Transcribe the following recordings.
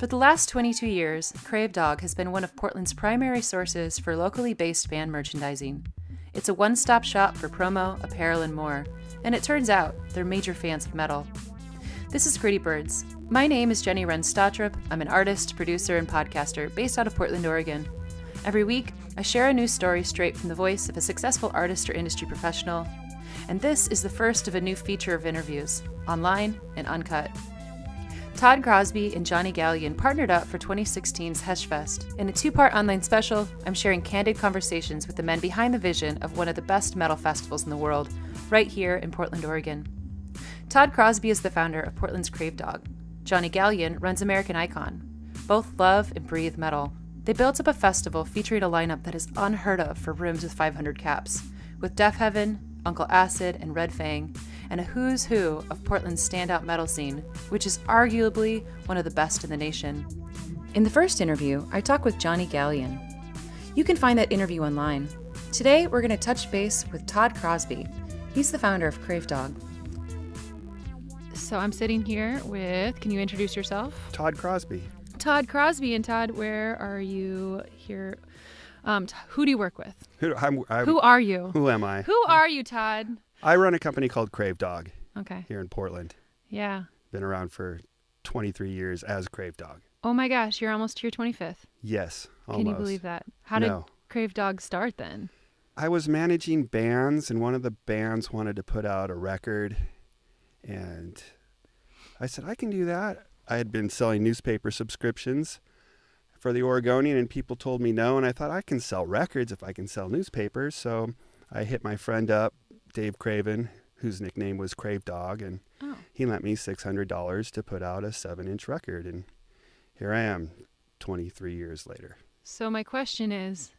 For the last 22 years, Cravedog has been one of Portland's primary sources for locally based band merchandising. It's a one-stop shop for promo, apparel, and more, and it turns out they're major fans of metal. This is Gritty Birds. My name is Jenny Wren Stotrup. I'm an artist, producer, and podcaster based out of Portland, Oregon. Every week, I share a news story straight from the voice of a successful artist or industry professional. And this is the first of a new feature of interviews, online and uncut. Todd Crosby and Johnny Galyon partnered up for 2016's Heshfest. In a two-part online special, I'm sharing candid conversations with the men behind the vision of one of the best metal festivals in the world, right here in Portland, Oregon. Todd Crosby is the founder of Portland's Cravedog. Johnny Galyon runs American Icon. Both love and breathe metal. They built up a festival featuring a lineup that is unheard of for rooms with 500 caps, with Deafheaven, Acid and Red Fang, and a who's who of Portland's standout metal scene, which is arguably one of the best in the nation. In the first interview, I talk with Johnny Galyon. You can find that interview online. Today, we're going to touch base with Todd Crosby. He's the founder of Cravedog. So I'm sitting here with, can you introduce yourself? Todd Crosby. Todd Crosby. And Todd, where are you here? Who do you work with? Who are you? Who am I? Who are you, Todd? I run a company called Cravedog. Okay. Here in Portland. Yeah. Been around for 23 years as Cravedog. Oh my gosh, you're almost to your 25th. Yes, almost. Can you believe that? How did Cravedog start then? I was managing bands, and one of the bands wanted to put out a record, and I said, I can do that. I had been selling newspaper subscriptions for the Oregonian, and people told me no, and I thought I can sell records if I can sell newspapers. So I hit my friend up, Dave Craven, whose nickname was Cravedog, and he lent me $600 to put out a 7-inch record, and here I am 23 years later. So my question is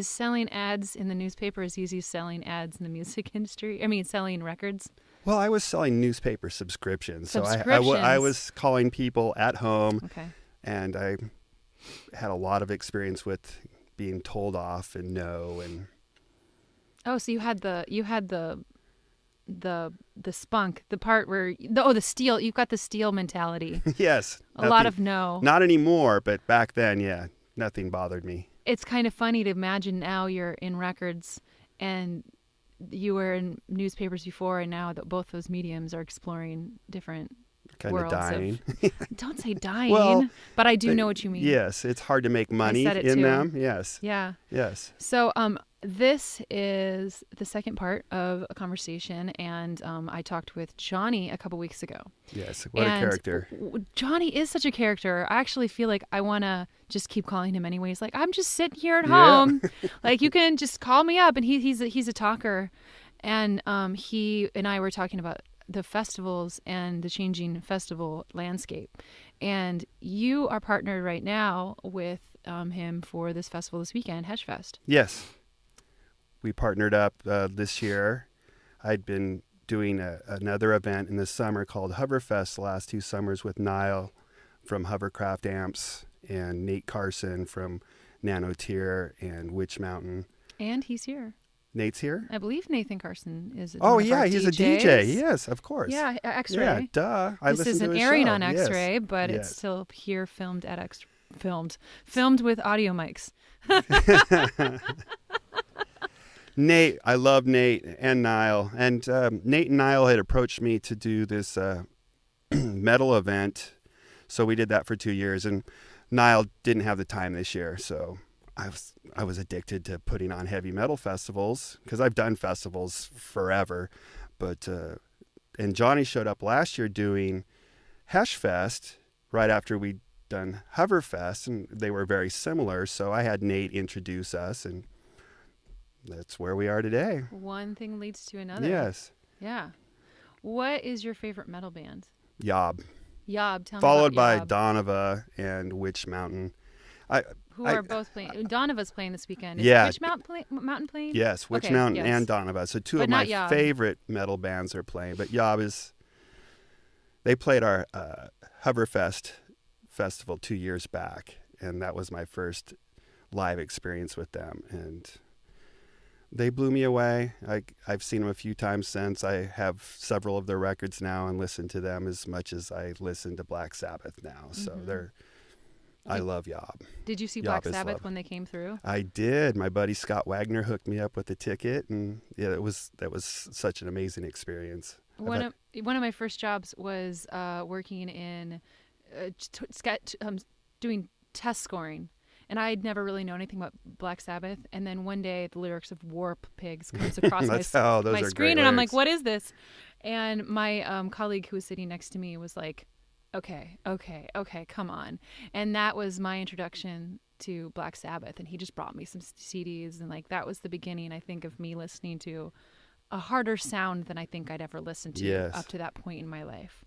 selling ads in the newspaper as easy as selling ads in the music industry? I mean, selling records? Well, I was selling newspaper subscriptions. So I was calling people at home. Okay. And I had a lot of experience with being told off and no, and so you had the spunk, the part where the steel. You've got the steel mentality. Yes, a lot of no. Not anymore, but back then, yeah, nothing bothered me. It's kind of funny to imagine now you're in records and you were in newspapers before, and now that both those mediums are exploring different. Kind of dying. Don't say dying, but I do know what you mean. Yes, it's hard to make money in them. Yes. Yeah. Yes. So this is the second part of a conversation, and I talked with Johnny a couple weeks ago. Yes, what a character. Johnny is such a character. I actually feel like I want to just keep calling him anyways. Like, I'm just sitting here at home. Like, you can just call me up, and he's a talker. And he and I were talking about the festivals and the changing festival landscape. And you are partnered right now with him for this festival this weekend, Heshfest. Yes. We partnered up this year. I'd been doing another event in the summer called Hoverfest the last 2 summers with Niall from Hovercraft Amps and Nate Carson from Nanotier and Witch Mountain. And he's here. Nate's here? I believe Nathan Carson is. Oh, yeah, he's a DJ. Yes, of course. Yeah, X-Ray. Yeah, duh. This isn't airing on X-Ray, but it's still here filmed at filmed with audio mics. Nate, I love Nate and Niall. And Nate and Niall had approached me to do this metal event. So we did that for 2 years. And Niall didn't have the time this year, so I was addicted to putting on heavy metal festivals because I've done festivals forever. But and Johnny showed up last year doing Heshfest right after we'd done Hoverfest, and they were very similar. So I had Nate introduce us, and that's where we are today. One thing leads to another. Yes. Yeah. What is your favorite metal band? Yob. Yob. Tell me Followed about by Yob. Donova and Witch Mountain. Who are both playing? Donova's playing this weekend. Is yeah. Witch Mountain playing? Yes, Witch Mountain and Donova. So two of my favorite metal bands are playing. But Yob they played our Hoverfest festival 2 years back, and that was my first live experience with them. And they blew me away. I've seen them a few times since. I have several of their records now and listen to them as much as I listen to Black Sabbath now. So I love Yob. Did you see Yob Black is Sabbath love. when they came through? I did. My buddy Scott Wagner hooked me up with a ticket, and yeah, that was such an amazing experience. One of my first jobs was working in doing test scoring. And I'd never really known anything about Black Sabbath. And then one day, the lyrics of Warp Pigs comes across my screen, and I'm like, "What is this?" And my colleague who was sitting next to me was like, "Okay, come on." And that was my introduction to Black Sabbath. And he just brought me some CDs, and like that was the beginning, I think, of me listening to a harder sound than I think I'd ever listened to up to that point in my life.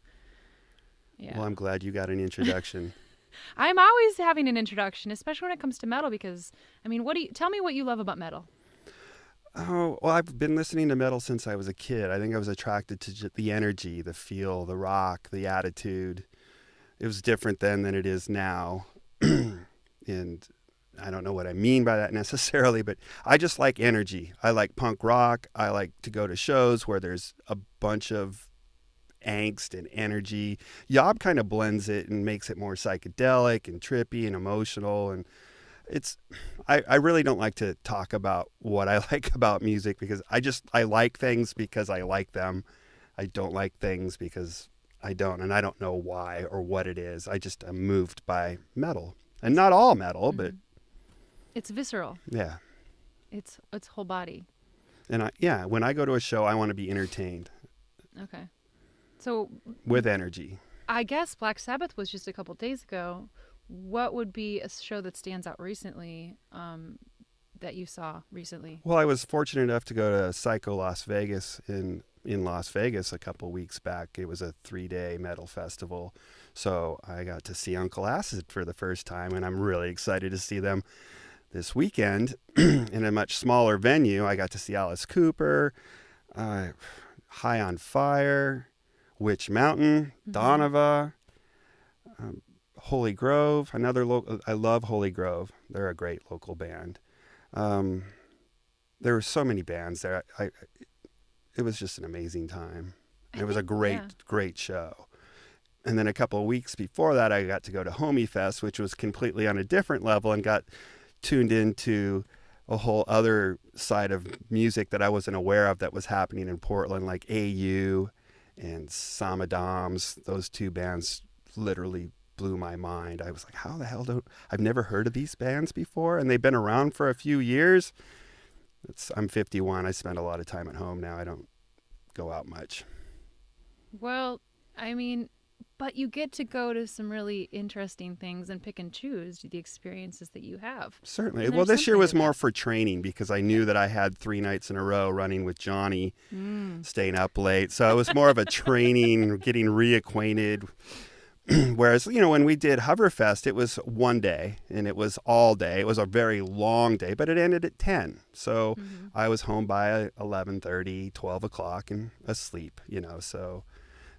Yeah. Well, I'm glad you got an introduction. I'm always having an introduction, especially when it comes to metal, because, I mean, tell me what you love about metal. Oh, well, I've been listening to metal since I was a kid. I think I was attracted to the energy, the feel, the rock, the attitude. It was different then than it is now. And I don't know what I mean by that necessarily, but I just like energy. I like punk rock. I like to go to shows where there's a bunch of angst and energy. Yob kind of blends it and makes it more psychedelic and trippy and emotional. And I really don't like to talk about what I like about music, because I like things because I like them. I don't like things because I don't, and I don't know why or what it is. I just am moved by metal, and not all metal, but it's visceral. Yeah, it's whole body. And when I go to a show, I want to be entertained. Okay. So with energy. I guess Black Sabbath was just a couple days ago. What would be a show that stands out recently that you saw recently? Well, I was fortunate enough to go to Psycho Las Vegas in Las Vegas a couple weeks back. It was a 3-day metal festival. So I got to see Uncle Acid for the first time, and I'm really excited to see them this weekend in a much smaller venue. I got to see Alice Cooper, High on Fire, Witch Mountain, Donovan, Holy Grove, another local. I love Holy Grove. They're a great local band. There were so many bands there. It was just an amazing time. It was a great show. And then a couple of weeks before that, I got to go to Heshfest, which was completely on a different level, and got tuned into a whole other side of music that I wasn't aware of that was happening in Portland, like AU and Samadams. Those two bands literally blew my mind. I was like, how the hell I've never heard of these bands before, and they've been around for a few years. I'm 51. I spend a lot of time at home now. I don't go out much. Well, I mean, but you get to go to some really interesting things and pick and choose the experiences that you have. Certainly. Well, this year was more for training, because I knew that I had 3 nights in a row running with Johnny, staying up late. So it was more of a training, getting reacquainted. Whereas, when we did Hoverfest, it was one day and it was all day. It was a very long day, but it ended at 10. So I was home by 11:30, 12 o'clock and asleep, so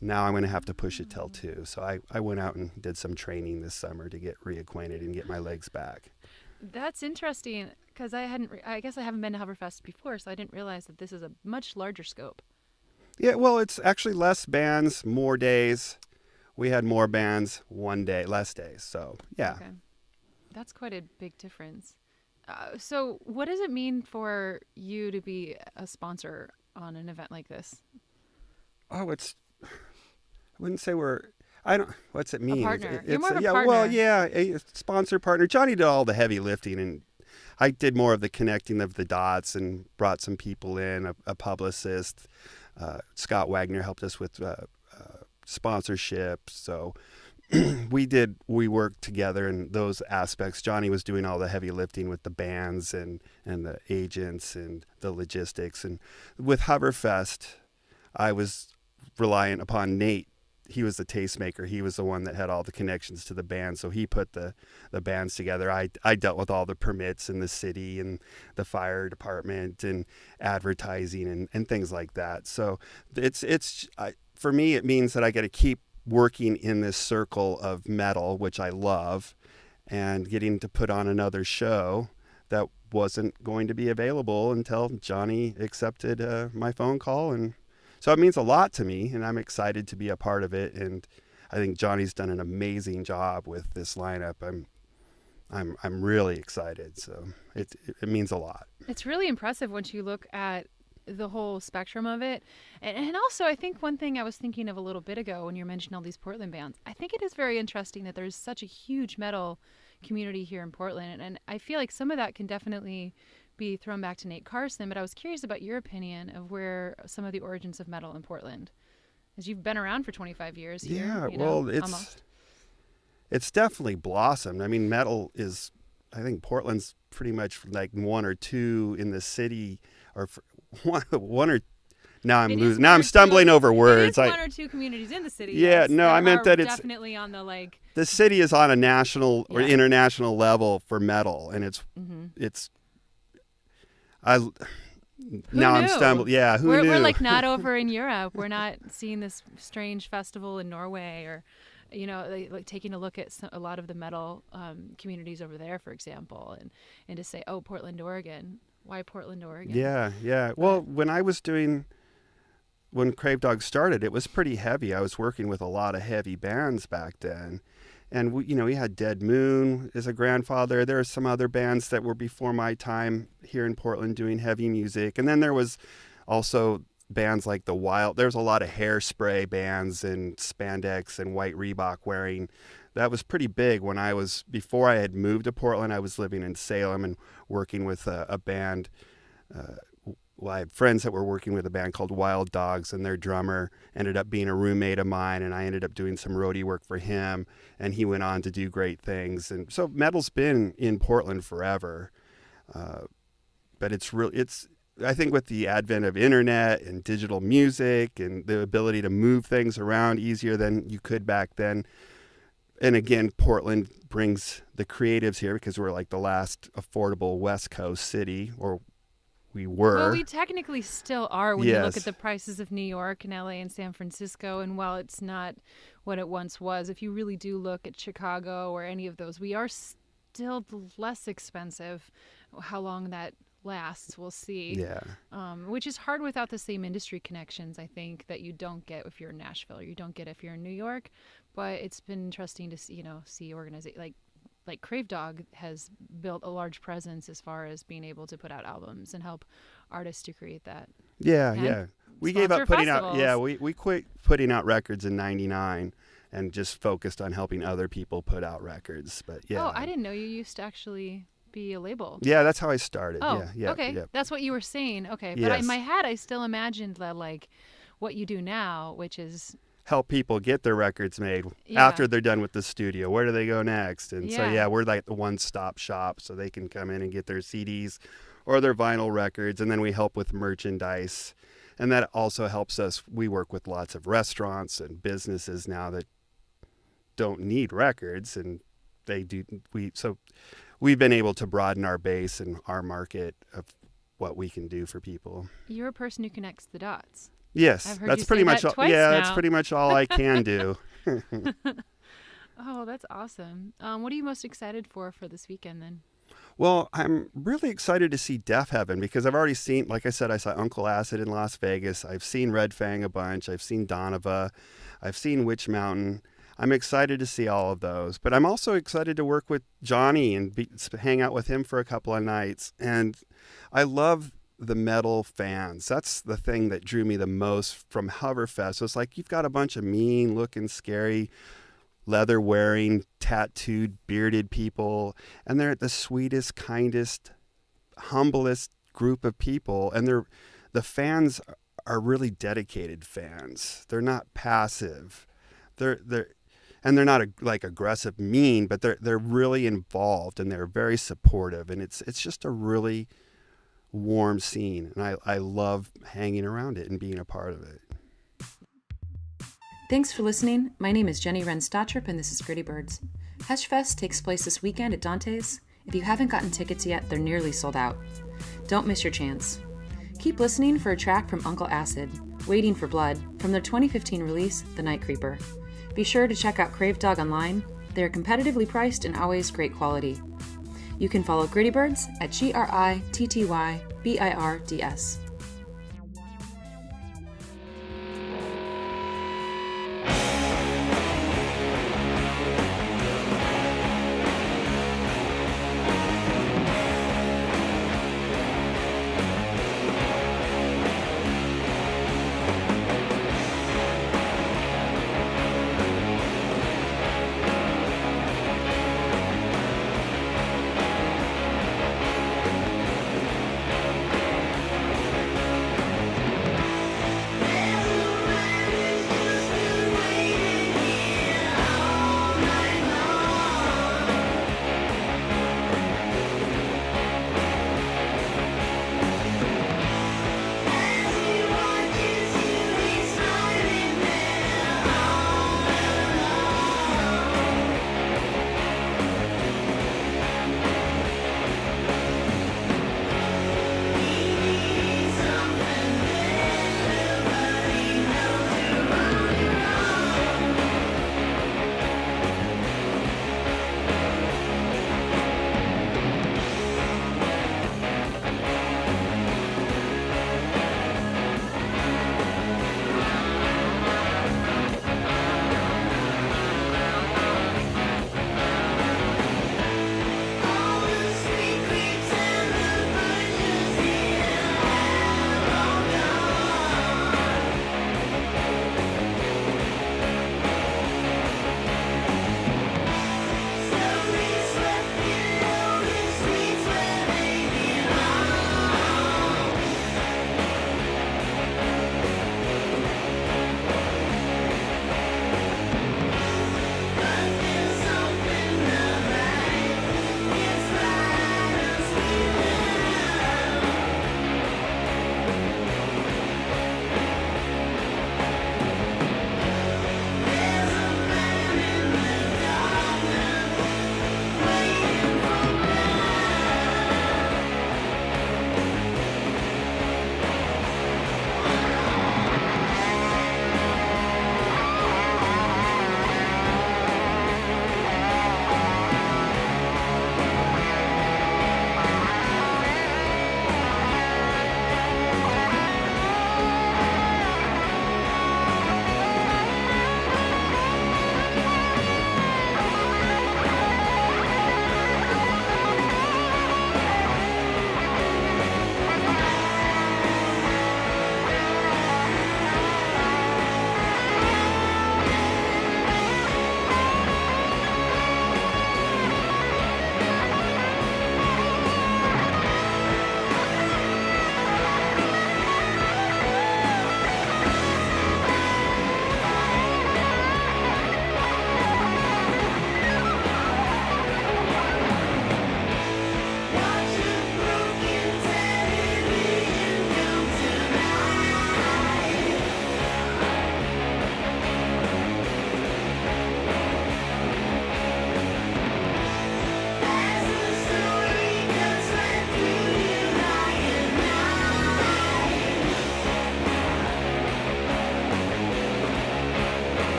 now I'm going to have to push it till 2. So I went out and did some training this summer to get reacquainted and get my legs back. That's interesting, because I guess I haven't been to Hoverfest before, so I didn't realize that this is a much larger scope. Yeah, well, it's actually less bands, more days. We had more bands, one day, less days. So, yeah. Okay. That's quite a big difference. So what does it mean for you to be a sponsor on an event like this? Oh, I wouldn't say what's it mean? A partner. You're more of a partner. Well, yeah, a sponsor partner. Johnny did all the heavy lifting, and I did more of the connecting of the dots and brought some people in, a publicist. Scott Wagner helped us with sponsorship. So we worked together in those aspects. Johnny was doing all the heavy lifting with the bands and the agents and the logistics. And with Hoverfest, I was reliant upon Nate. He was the tastemaker. He was the one that had all the connections to the band. So he put the bands together. I dealt with all the permits in the city and the fire department and advertising and things like that. So for me, it means that I got to keep working in this circle of metal, which I love, and getting to put on another show that wasn't going to be available until Johnny accepted my phone call. And so it means a lot to me, and I'm excited to be a part of it. And I think Johnny's done an amazing job with this lineup. I'm really excited. So it means a lot. It's really impressive once you look at the whole spectrum of it. And also, I think one thing I was thinking of a little bit ago when you mentioned all these Portland bands, I think it is very interesting that there's such a huge metal community here in Portland. And I feel like some of that can definitely be thrown back to Nate Carson, but I was curious about your opinion of where some of the origins of metal in Portland, as you've been around for 25 years here. Yeah, well, it's definitely blossomed. I mean, metal is, I think Portland's pretty much like one or two in the city, or one or. Now I'm losing. Now I'm stumbling over words. It is one or two communities in the city. Yeah, yes, no, I meant that it's definitely on the like. The city is on a national or international level for metal, and it's. Now I'm stumbling. Yeah, who knew? We're like not over in Europe. We're not seeing this strange festival in Norway, or, like taking a look at a lot of the metal communities over there, for example, and to say, oh, Portland, Oregon. Why Portland, Oregon? Yeah. Well, when Cravedog started, it was pretty heavy. I was working with a lot of heavy bands back then. And, we had Dead Moon as a grandfather. There are some other bands that were before my time here in Portland doing heavy music. And then there was also bands like there's a lot of Hairspray bands and spandex and white Reebok wearing. That was pretty big before I had moved to Portland. I was living in Salem and working with a band. I had friends that were working with a band called Wild Dogs, and their drummer ended up being a roommate of mine, and I ended up doing some roadie work for him, and he went on to do great things. And so metal's been in Portland forever, but I think with the advent of internet and digital music and the ability to move things around easier than you could back then, and again, Portland brings the creatives here because we're like the last affordable West Coast city, or we were. Well, we technically still are when you look at the prices of New York and LA and San Francisco. And while it's not what it once was, if you really do look at Chicago or any of those, we are still less expensive. How long that lasts, we'll see. Yeah. Which is hard without the same industry connections, I think, that you don't get if you're in Nashville or you don't get if you're in New York. But it's been interesting to see organizations like Cravedog has built a large presence as far as being able to put out albums and help artists to create that. Yeah. We gave up putting out. Yeah, we quit putting out records in '99 and just focused on helping other people put out records. But yeah. Oh, I didn't know you used to actually be a label. Yeah, that's how I started. Oh, yeah. Okay. Yeah. That's what you were saying. Okay. But yes. in my head, I still imagined that like what you do now, which is help people get their records made after they're done with the studio. Where do they go next? And so, we're like the one-stop shop, so they can come in and get their CDs or their vinyl records, and then we help with merchandise. And that also helps us. We work with lots of restaurants and businesses now that don't need records, and they do. So we've been able to broaden our base and our market of what we can do for people. You're a person who connects the dots. Yes, that's pretty much all. Yeah, that's pretty much all I can do. Oh, that's awesome. What are you most excited for this weekend then? Well, I'm really excited to see Deafheaven because I've already seen, like I said, I saw Uncle Acid in Las Vegas. I've seen Red Fang a bunch. I've seen Donovan. I've seen Witch Mountain. I'm excited to see all of those. But I'm also excited to work with Johnny and hang out with him for a couple of nights. And I love the metal fans. That's the thing that drew me the most from Heshfest. It's like you've got a bunch of mean looking, scary, leather wearing, tattooed, bearded people, and they're the sweetest, kindest, humblest group of people. And the fans are really dedicated fans. They're not passive. They're not like aggressive, mean, but they're really involved and they're very supportive. And it's just a really warm scene, and I love hanging around it and being a part of it. Thanks for listening. My name is Jenny Wren-Stotrup, and this is Gritty Birds. Heshfest takes place this weekend at Dante's. If you haven't gotten tickets yet, they're nearly sold out. Don't miss your chance. Keep listening for a track from Uncle Acid, Waiting for Blood, from their 2015 release, The Night Creeper. Be sure to check out Cravedog online. They are competitively priced and always great quality. You can follow Gritty Birds at GrittyBirds.